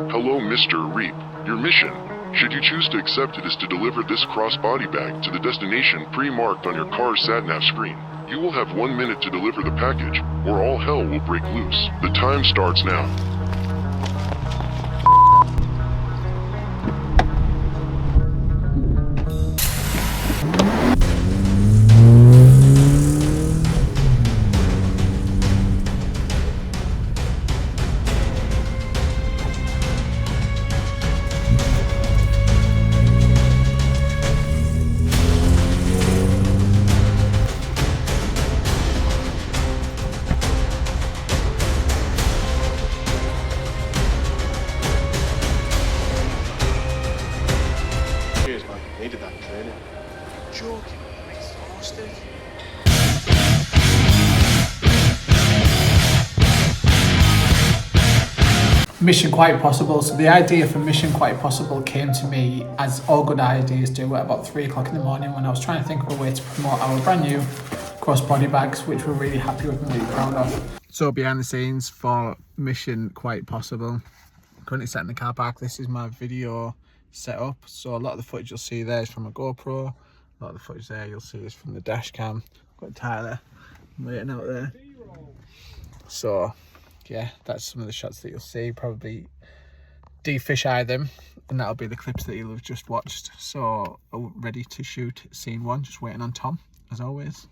Hello, Mr. Reap. Your mission, should you choose to accept it, is to deliver this cross-body bag to the destination pre-marked on your car's sat-nav screen. You will have 1 minute to deliver the package, or all hell will break loose. The time starts now. Cheers, man. Needed that training. Joking, I'm exhausted. Mission Quite Possible. So the idea for Mission Quite Possible came to me, as all good ideas do, at about 3 o'clock in the morning when I was trying to think of a way to promote our brand new crossbody bags, which we're really happy with and really proud of. So behind the scenes for Mission Quite Possible, currently sat in the car park. This is my video setup. So a lot of the footage you'll see there is from a GoPro. A lot of the footage there you'll see is from the dash cam. Got Tyler waiting out there. So yeah, that's some of the shots that you'll see. Probably de-fisheye them, and that'll be the clips that you'll have just watched. So ready to shoot scene 1, just waiting on Tom as always.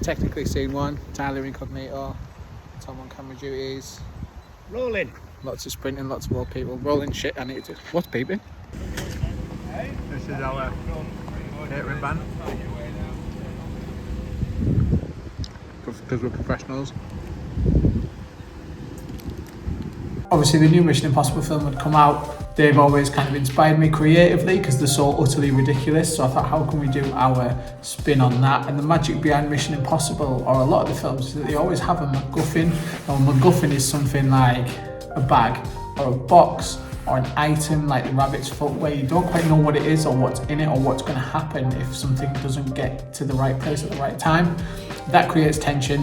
Technically scene 1, Tyler incognito, Tom on camera duties. Rolling. Lots of sprinting, lots of old people. Rolling shit, I need to... What's beeping? This is our catering band. Because we're professionals. Obviously the new Mission Impossible film would come out. They've always kind of inspired me creatively because they're so utterly ridiculous. So I thought, how can we do our spin on that? And the magic behind Mission Impossible, or a lot of the films, is that they always have a MacGuffin. Now, a MacGuffin is something like a bag or a box or an item like the rabbit's foot, where you don't quite know what it is or what's in it or what's going to happen if something doesn't get to the right place at the right time. That creates tension.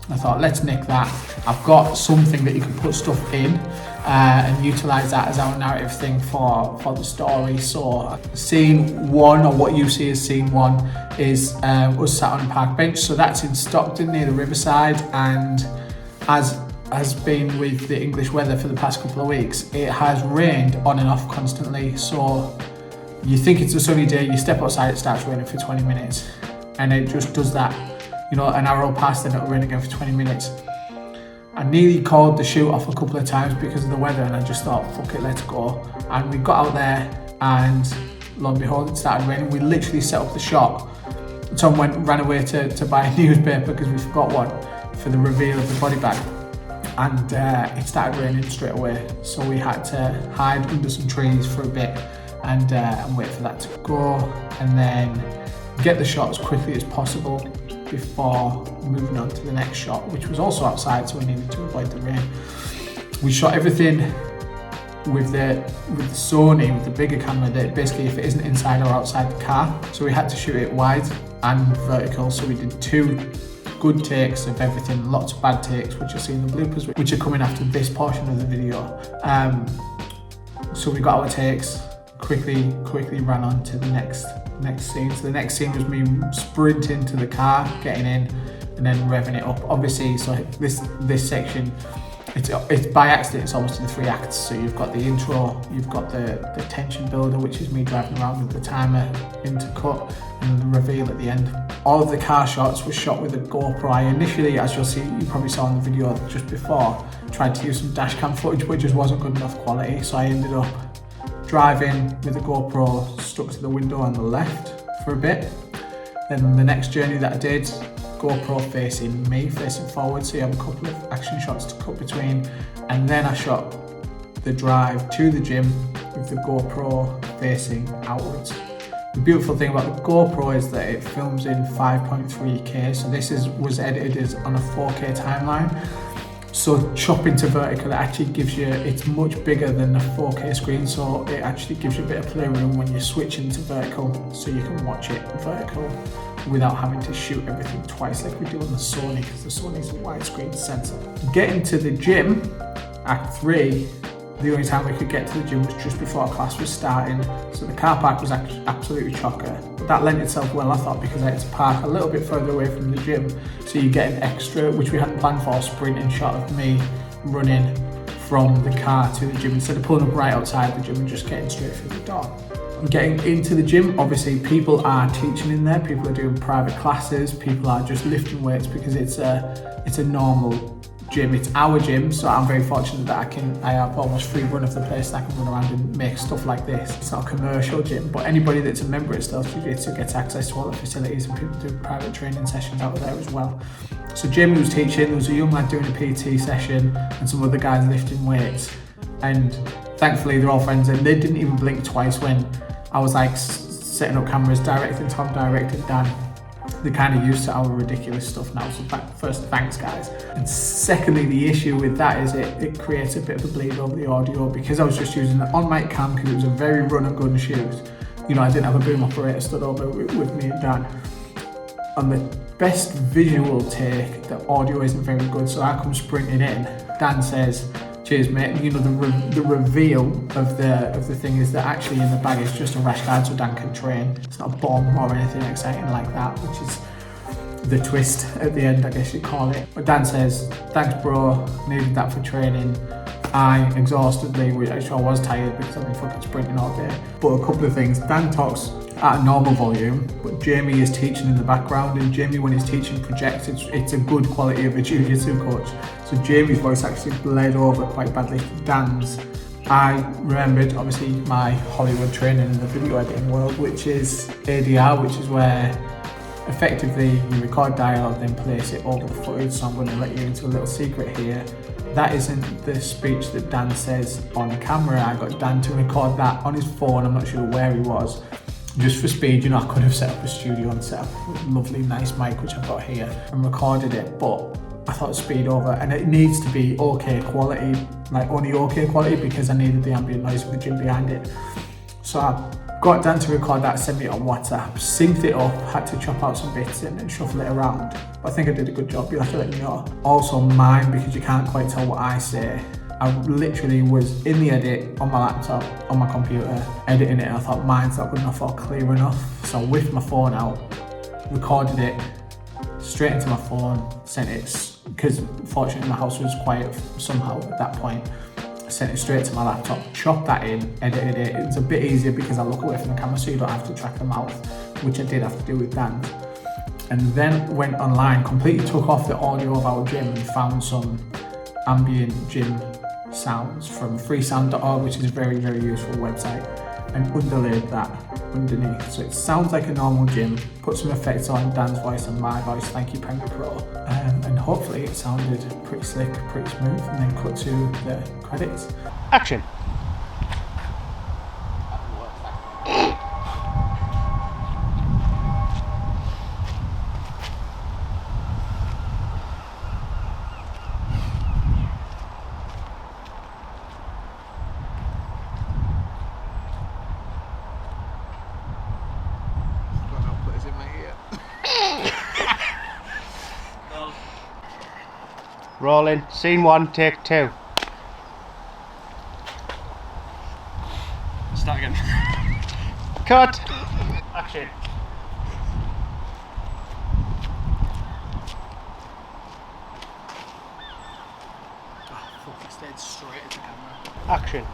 I thought, let's nick that. I've got something that you can put stuff in and utilize that as our narrative thing for the story. So scene 1, or what you see as scene 1, is us sat on a park bench. So that's in Stockton near the riverside, and as has been with the English weather for the past couple of weeks, it has rained on and off constantly. So you think it's a sunny day, you step outside, it starts raining for 20 minutes, and it just does that. You know, an hour will pass, then it'll rain again for 20 minutes. I nearly called the shoot off a couple of times because of the weather, and I just thought, fuck it, let's go. And we got out there, and lo and behold, it started raining. We literally set up the shot. Tom ran away to buy a newspaper because we forgot one for the reveal of the body bag. And it started raining straight away. So we had to hide under some trees for a bit and wait for that to go, and then get the shot as quickly as possible before moving on to the next shot, which was also outside, so we needed to avoid the rain. We shot everything with the Sony, with the bigger camera, that basically if it isn't inside or outside the car, so we had to shoot it wide and vertical. So we did 2 good takes of everything, lots of bad takes, which you'll see in the bloopers, which are coming after this portion of the video. So we got our takes, quickly ran on to the next scene. So the next scene was me sprinting to the car, getting in, and then revving it up. Obviously, so this section, it's by accident, it's almost in 3 acts. So you've got the intro, you've got the tension builder, which is me driving around with the timer into cut, and the reveal at the end. All of the car shots were shot with a GoPro. I initially, as you'll see, you probably saw in the video just before, tried to use some dashcam footage, which just wasn't good enough quality. So I ended up driving with the GoPro stuck to the window on the left for a bit. Then the next journey that I did, GoPro facing me, facing forward, so you have a couple of action shots to cut between. And then I shot the drive to the gym with the GoPro facing outwards. The beautiful thing about the GoPro is that it films in 5.3K, so this was edited on a 4K timeline. So chopping to vertical, it actually gives you, it's much bigger than the 4K screen, so it actually gives you a bit of playroom when you're switching to vertical, so you can watch it vertical without having to shoot everything twice like we do on the Sony, because the Sony's a widescreen sensor. Getting to the gym, Act 3, the only time we could get to the gym was just before our class was starting, so the car park was absolutely chocker. But that lent itself well, I thought, because I had to park a little bit further away from the gym, so you get an extra, which we hadn't planned for, sprinting shot of me running from the car to the gym instead of pulling up right outside the gym and just getting straight through the door. Getting into the gym, obviously people are teaching in there, people are doing private classes, people are just lifting weights because it's a normal gym, it's our gym, so I'm very fortunate that I have almost free run of the place and I can run around and make stuff like this. It's not a commercial gym, but anybody that's a member at Stealth Jiu Jitsu gets access to all the facilities, and people do private training sessions out there as well. So Jamie was teaching, there was a young lad doing a PT session and some other guys lifting weights, and thankfully they're all friends and they didn't even blink twice when I was like setting up cameras, directing Tom, directing Dan. They're kind of used to our ridiculous stuff now, so first, thanks guys. And secondly, the issue with that is it creates a bit of a bleed over the audio, because I was just using an on-mic cam because it was a very run-and-gun shoot. You know, I didn't have a boom operator stood over with me and Dan. On the best visual take, the audio isn't very good, so I come sprinting in. Dan says, "Cheers, mate." You know, the reveal of the thing is that actually in the bag is just a rash guard so Dan can train. It's not a bomb or anything exciting like that, which is the twist at the end, I guess you'd call it. But Dan says, "Thanks, bro. Needed that for training." I exhaustedly, which I was tired because I've been fucking sprinting all day. But a couple of things. Dan talks at a normal volume, but Jamie is teaching in the background, and Jamie, when he's teaching, projects. It's a good quality of a jiu-jitsu coach. So Jamie's voice actually bled over quite badly to Dan's. I remembered, obviously, my Hollywood training in the video editing world, which is ADR, which is where effectively you record dialogue, then place it over the footage. So I'm going to let you into a little secret here. That isn't the speech that Dan says on camera. I got Dan to record that on his phone. I'm not sure where he was. Just for speed, you know, I could have set up a studio and set up a lovely, nice mic, which I've got here, and recorded it, but I thought speed over, and it needs to be okay quality, like only okay quality, because I needed the ambient noise of the gym behind it. So I got Dan to record that, send me it on WhatsApp, synced it up, had to chop out some bits and shuffle it around. But I think I did a good job, you'll have to let me know. Also mine, because you can't quite tell what I say. I literally was in the edit on my laptop, on my computer, editing it, and I thought mine's not good enough or clear enough. So I whipped my phone out, recorded it, straight into my phone, sent it, because fortunately my house was quiet somehow at that point. I sent it straight to my laptop, chopped that in, edited it. It was a bit easier because I look away from the camera so you don't have to track the mouth, which I did have to do with Dan. And then went online, completely took off the audio of our gym and found some ambient gym sounds from freesound.org, which is a very, very useful website, and underlaid that underneath. So it sounds like a normal gym, put some effects on Dan's voice and my voice, thank you Penguin Pro, and hopefully it sounded pretty slick, pretty smooth, and then cut to the credits. Action. Rolling. Scene 1, take 2. Start again. Cut. Action. Oh, fuck, I stayed straight at the camera. Action.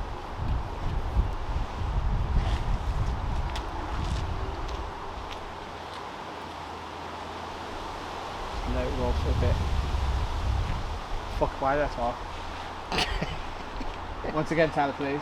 Let it roll for a bit. Fuck, why did I talk? Once again, Tyler, please.